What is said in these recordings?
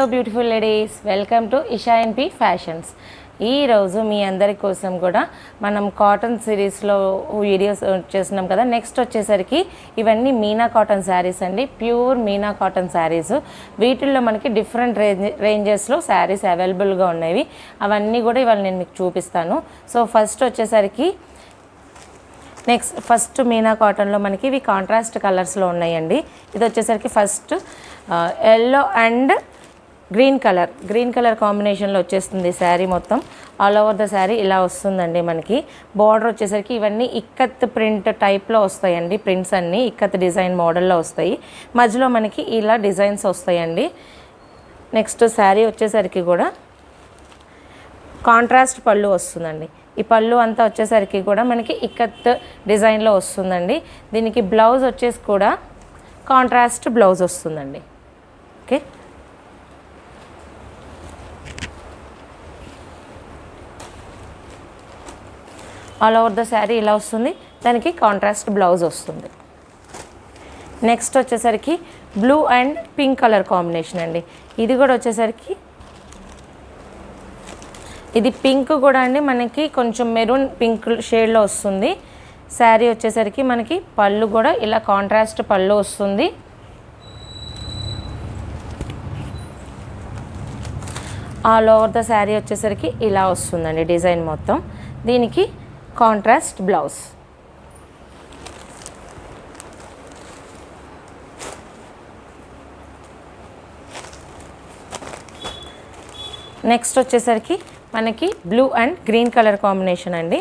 Hello beautiful ladies, welcome to Isha NP fashions. ఈరోజు మీ అందరి కోసం కూడా మనం కాటన్ సిరీస్లో వీడియోస్ చేస్తున్నాం కదా. నెక్స్ట్ వచ్చేసరికి ఇవన్నీ మీనా కాటన్ శారీస్ అండి, ప్యూర్ మీనా కాటన్ శారీస్. వీటిల్లో మనకి డిఫరెంట్ రేంజెస్లో శారీస్ అవైలబుల్గా ఉన్నవి. అవన్నీ కూడా ఇవాళ నేను మీకు చూపిస్తాను. సో ఫస్ట్ వచ్చేసరికి ఫస్ట్ మీనా కాటన్లో మనకి ఇవి కాంట్రాస్ట్ కలర్స్లో ఉన్నాయండి. ఇది వచ్చేసరికి first yellow and green colour కాంబినేషన్లో వచ్చేస్తుంది శారీ. మొత్తం ఆల్ ఓవర్ ద శారీ ఇలా వస్తుందండి. మనకి బార్డర్ వచ్చేసరికి ఇవన్నీ ఇక్కత్ ప్రింట్ టైప్లో వస్తాయండి. ప్రింట్స్ అన్నీ ఇక్కత్ డిజైన్ మోడల్లో వస్తాయి. మధ్యలో మనకి ఇలా డిజైన్స్ వస్తాయండి. నెక్స్ట్ శారీ వచ్చేసరికి కూడా కాంట్రాస్ట్ పళ్ళు వస్తుందండి. ఈ పళ్ళు అంతా వచ్చేసరికి కూడా మనకి ఇక్కత్ డిజైన్లో వస్తుందండి. దీనికి బ్లౌజ్ వచ్చేసి కూడా కాంట్రాస్ట్ బ్లౌజ్ వస్తుందండి. Okay, all over the sari ఇలా వస్తుంది. దానికి కాంట్రాస్ట్ బ్లౌజ్ వస్తుంది. నెక్స్ట్ వచ్చేసరికి blue and pink colour combination అండి. ఇది కూడా వచ్చేసరికి ఇది పింక్ కూడా అండి, మనకి కొంచెం మెరూన్ పింక్ షేడ్లో వస్తుంది. శారీ వచ్చేసరికి మనకి పళ్ళు కూడా ఇలా కాంట్రాస్ట్ పళ్ళు వస్తుంది. ఆల్ ఓవర్ ద శారీ వచ్చేసరికి ఇలా వస్తుందండి డిజైన్ మొత్తం. దీనికి కాంట్రాస్ట్ బ్లౌజ్. నెక్స్ట్ వచ్చేసరికి మనకి blue and green colour combination అండి.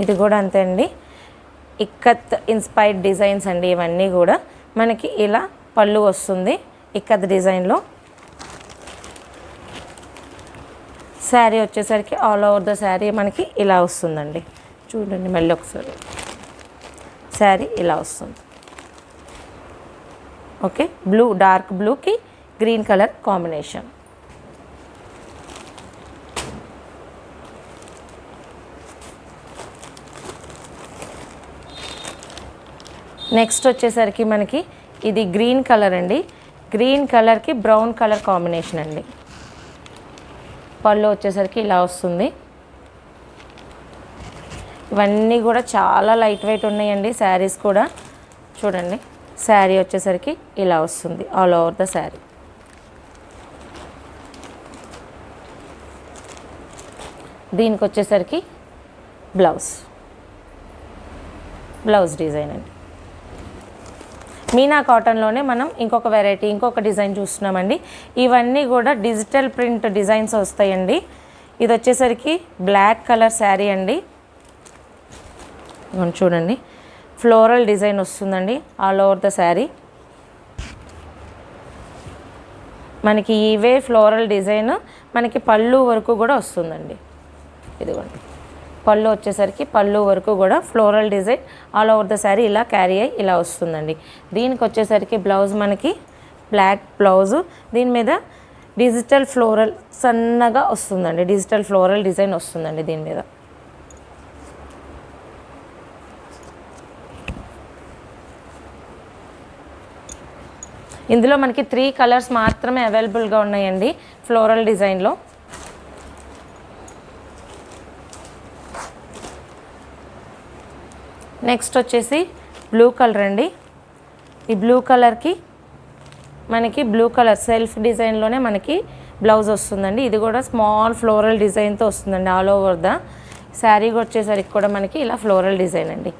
ఇది కూడా అంతే అండి, ఇక్కత్ ఇన్స్పైర్డ్ డిజైన్స్ అండి. ఇవన్నీ కూడా మనకి ఇలా పళ్ళు వస్తుంది ఇక్కత్ డిజైన్లో. శారీ వచ్చేసరికి ఆల్ ఓవర్ ద శారీ మనకి ఇలా వస్తుందండి. చూడండి మళ్ళీ ఒకసారి, శారీ ఇలా వస్తుంది. ఓకే, బ్లూ, డార్క్ బ్లూకి గ్రీన్ కలర్ కాంబినేషన్. నెక్స్ట్ వచ్చేసరికి మనకి ఇది గ్రీన్ కలర్ అండి. గ్రీన్ కలర్కి బ్రౌన్ కలర్ కాంబినేషన్ అండి. పళ్ళు వచ్చేసరికి ఇలా వస్తుంది. ఇవన్నీ కూడా చాలా లైట్ వెయిట్ ఉన్నాయండి శారీస్ కూడా. చూడండి, శారీ వచ్చేసరికి ఇలా వస్తుంది ఆల్ ఓవర్ ద శారీ. దీనికి వచ్చేసరికి బ్లౌజ్ డిజైన్ అండి. మీనా కాటన్లోనే మనం ఇంకొక వెరైటీ, ఇంకొక డిజైన్ చూస్తున్నామండి. ఇవన్నీ కూడా డిజిటల్ ప్రింట్ డిజైన్స్ వస్తాయండి. ఇది వచ్చేసరికి బ్లాక్ కలర్ శారీ అండి. చూడండి, ఫ్లోరల్ డిజైన్ వస్తుందండి ఆల్ ఓవర్ ద శారీ. మనకి ఇవే ఫ్లోరల్ డిజైన్ మనకి పళ్ళు వరకు కూడా వస్తుందండి. ఇదిగోండి, పళ్ళు వచ్చేసరికి పళ్ళు వరకు కూడా floral design all over the sari ఇలా క్యారీ అయ్యి ఇలా వస్తుందండి. దీనికి వచ్చేసరికి బ్లౌజ్ మనకి బ్లాక్ బ్లౌజు, దీని మీద డిజిటల్ ఫ్లోరల్ సన్నగా వస్తుందండి. డిజిటల్ ఫ్లోరల్ డిజైన్ వస్తుందండి దీని మీద. ఇందులో మనకి 3 కలర్స్ మాత్రమే అవైలబుల్గా ఉన్నాయండి ఫ్లోరల్ డిజైన్లో. నెక్స్ట్ వచ్చేసి బ్లూ కలర్ అండి. ఈ బ్లూ కలర్కి మనకి బ్లూ కలర్ సెల్ఫ్ డిజైన్లోనే మనకి బ్లౌజ్ వస్తుందండి. ఇది కూడా స్మాల్ ఫ్లోరల్ డిజైన్తో వస్తుందండి ఆల్ ఓవర్ ద శారీ. వచ్చేసరికి కూడా మనకి ఇలా ఫ్లోరల్ డిజైన్ అండి.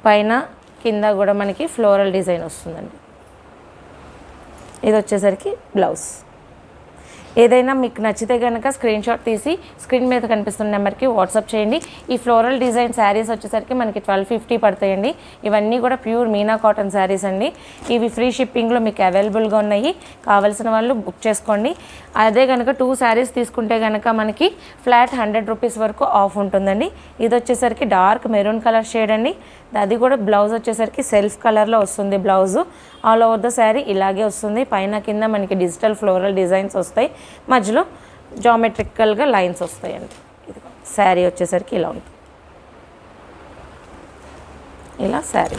పైన కింద కూడా మనకి ఫ్లోరల్ డిజైన్ వస్తుందండి. ఇది వచ్చేసరికి బ్లౌజ్. ఏదైనా మీకు నచ్చితే కనుక స్క్రీన్ షాట్ తీసి స్క్రీన్ మీద కనిపిస్తున్న నెంబర్కి వాట్సాప్ చేయండి. ఈ ఫ్లోరల్ డిజైన్ శారీస్ వచ్చేసరికి మనకి 1250 పడతాయండి. ఇవన్నీ కూడా ప్యూర్ మీనా కాటన్ శారీస్ అండి. ఇవి ఫ్రీ షిప్పింగ్లో మీకు అవైలబుల్గా ఉన్నాయి. కావాల్సిన వాళ్ళు బుక్ చేసుకోండి. అదే కనుక 2 శారీస్ తీసుకుంటే కనుక మనకి ఫ్లాట్ 100 రూపీస్ వరకు ఆఫ్ ఉంటుందండి. ఇది వచ్చేసరికి డార్క్ మెరూన్ కలర్ షేడ్ అండి. అది కూడా బ్లౌజ్ వచ్చేసరికి సెల్ఫ్ కలర్లో వస్తుంది. Blouse all over the sari ఇలాగే వస్తుంది. పైన కింద మనకి డిజిటల్ ఫ్లోరల్ డిజైన్స్ వస్తాయి. మధ్యలో జామెట్రికల్గా లైన్స్ వస్తాయండి. ఇది శారీ వచ్చేసరికి ఇలా ఉంటుంది. ఇలా sari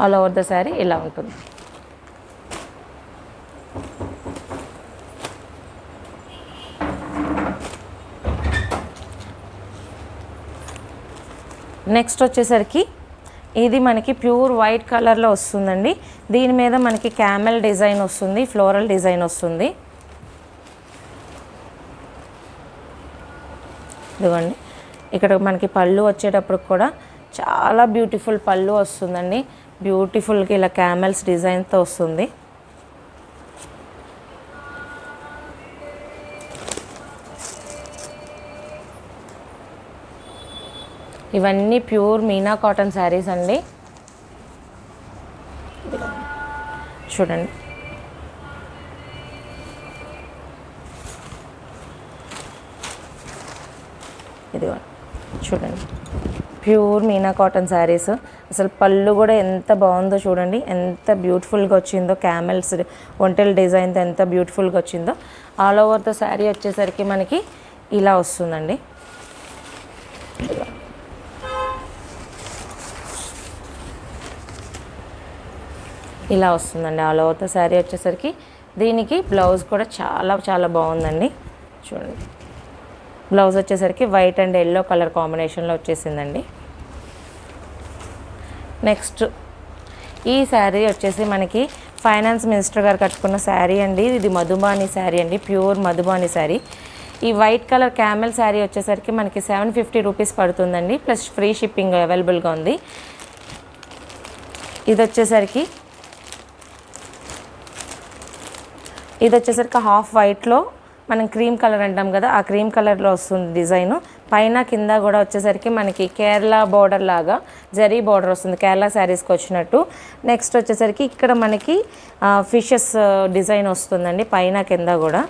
all over the sari ఇలా ఉంటుంది. నెక్స్ట్ వచ్చేసరికి ఇది మనకి ప్యూర్ వైట్ కలర్లో వస్తుందండి. దీని మీద మనకి క్యామెల్ డిజైన్ వస్తుంది, ఫ్లోరల్ డిజైన్ వస్తుంది. ఇదిగోండి, ఇక్కడ మనకి పళ్ళు వచ్చేటప్పుడు కూడా చాలా బ్యూటిఫుల్ పళ్ళు వస్తుందండి. బ్యూటిఫుల్గా ఇలా క్యామెల్స్ డిజైన్తో వస్తుంది. ఇవన్నీ ప్యూర్ మీనా కాటన్ శారీస్ అండి. చూడండి, ఇదిగో చూడండి, ప్యూర్ మీనా కాటన్ శారీస్. అసలు పళ్ళు కూడా ఎంత బాగుందో చూడండి, ఎంత బ్యూటిఫుల్గా వచ్చిందో. క్యామెల్స్ ఒంటెల్ డిజైన్తో ఎంత బ్యూటిఫుల్గా వచ్చిందో. ఆల్ ఓవర్ ద శారీ వచ్చేసరికి మనకి ఇలా వస్తుందండి. ఇలా వస్తుందండి ఆల్ ఓవర్ ద శారీ వచ్చేసరికి. దీనికి బ్లౌజ్ కూడా చాలా చాలా బాగుందండి. చూడండి, బ్లౌజ్ వచ్చేసరికి వైట్ అండ్ ఎల్లో కలర్ కాంబినేషన్లో వచ్చేసిందండి. నెక్స్ట్ ఈ శారీ వచ్చేసి మనకి ఫైనాన్స్ మినిస్టర్ గారు కట్టుకున్న శారీ అండి. ఇది మధుబాని శారీ అండి, ప్యూర్ మధుబాని శారీ. ఈ వైట్ కలర్ క్యామెల్ శారీ వచ్చేసరికి మనకి 750 రూపీస్ పడుతుందండి, ప్లస్ ఫ్రీ షిప్పింగ్ అవైలబుల్గా ఉంది. ఇది వచ్చేసరికి హాఫ్ వైట్లో మనం క్రీమ్ కలర్ అంటాం కదా, ఆ క్రీమ్ కలర్లో వస్తుంది డిజైను. పైన కింద కూడా వచ్చేసరికి మనకి కేరళ బోర్డర్ లాగా జరీ బోర్డర్ వస్తుంది, కేరళ శారీస్కి వచ్చినట్టు. నెక్స్ట్ వచ్చేసరికి ఇక్కడ మనకి ఫిషెస్ డిజైన్ వస్తుందండి పైన కింద కూడా.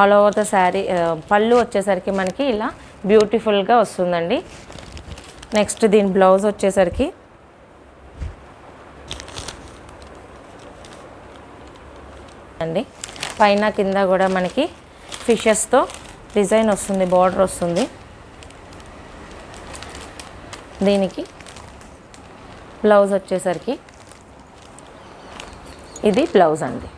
ఆల్ ఓవర్ ద శారీ పళ్ళు వచ్చేసరికి మనకి ఇలా బ్యూటిఫుల్గా వస్తుందండి. నెక్స్ట్ దీని బ్లౌజ్ వచ్చేసరికి అండి పైన కింద కూడా మనకి ఫిషెస్తో డిజైన్ వస్తుంది, బార్డర్ వస్తుంది. దీనికి బ్లౌజ్ వచ్చేసరికి ఇది బ్లౌజ్ అండి.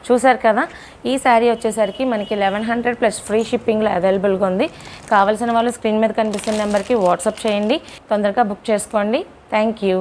చూసారు కదా, ఈ శారీ వచ్చేసరికి మనకి 1100 ప్లస్ ఫ్రీ షిప్పింగ్లో అవైలబుల్గా ఉంది. కావాల్సిన వాళ్ళు స్క్రీన్ మీద కనిపిస్తున్న నెంబర్కి వాట్సాప్ చేయండి, తొందరగా బుక్ చేసుకోండి. Thank you.